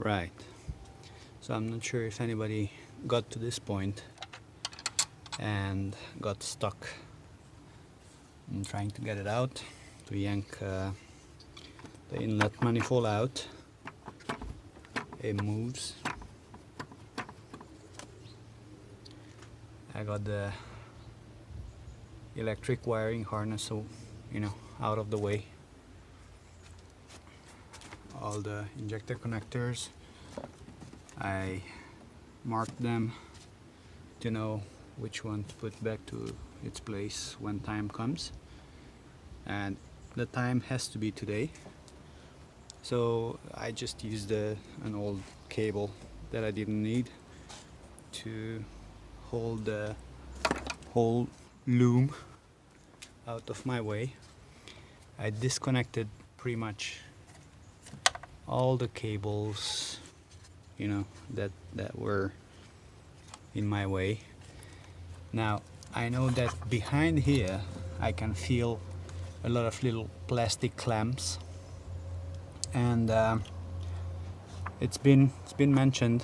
Right. So I'm not sure if anybody got to this point and got stuck. I'm trying to get it out, to yank the inlet manifold out. It moves. I got the electric wiring harness, so out of the way. All the injector connectors, I marked them to know which one to put back to its place when time comes, and the time has to be today. So I just used an old cable that I didn't need to hold the whole loom out of my way. I disconnected pretty much all the cables that were in my way. Now I know that behind here I can feel a lot of little plastic clamps, and it's been mentioned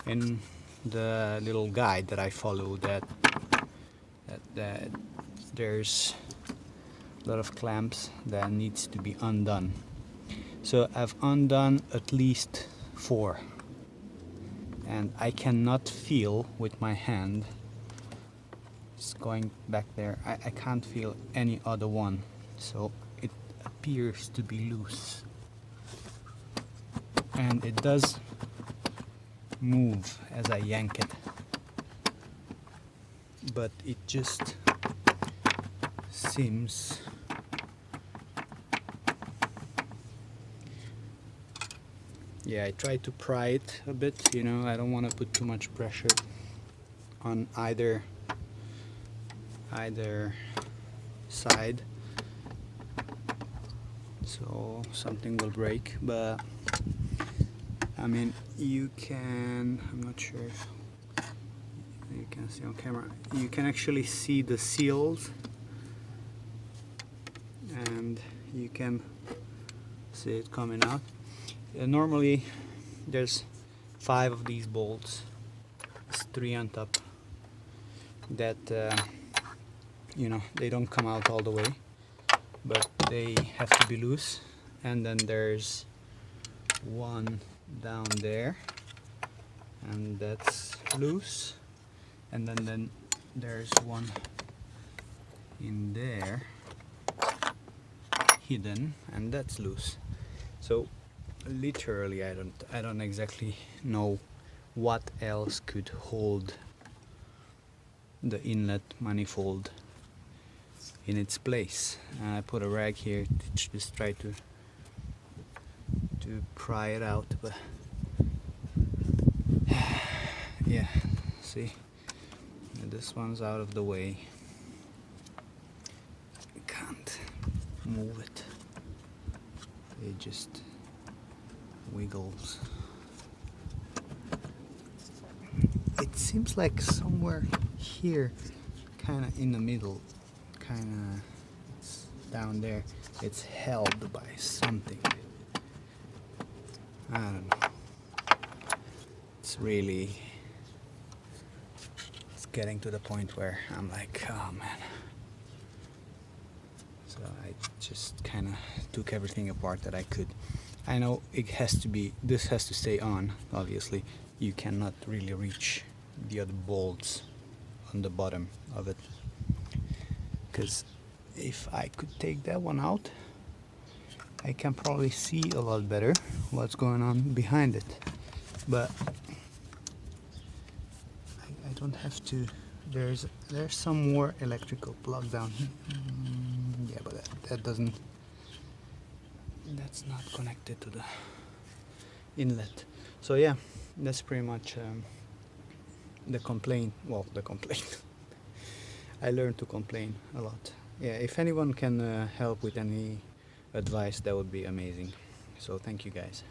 in the little guide that I follow that there's a lot of clamps that needs to be undone. So I've undone at least 4, and I cannot feel with my hand, just going back there, I can't feel any other one, so it appears to be loose, and it does move as I yank it, but it just seems I try to pry it a bit, I don't want to put too much pressure on either side, so something will break. But I mean, I'm not sure if you can see on camera, you can actually see the seals, and you can see it coming out. Normally there's 5 of these bolts, it's 3 on top, that they don't come out all the way, but they have to be loose. And then there's one down there, and that's loose, and then there's one in there hidden, and that's loose. So literally I don't exactly know what else could hold the inlet manifold in its place. I put a rag here to just try to pry it out, but yeah, see, this one's out of the way, I can't move it, it just wiggles. It seems like somewhere here, kind of in the middle, it's down there, it's held by something, I don't know. It's getting to the point where I'm like, oh man. So I just kind of took everything apart that I could. I know this has to stay on, obviously. You cannot really reach the other bolts on the bottom of it, because if I could take that one out, I can probably see a lot better what's going on behind it. But I don't have to. There's some more electrical plug down here. Yeah, but that's not connected to the inlet. So yeah, that's pretty much the complaint. Well, the complaint. I learned to complain a lot. Yeah, if anyone can help with any advice, that would be amazing. So thank you guys.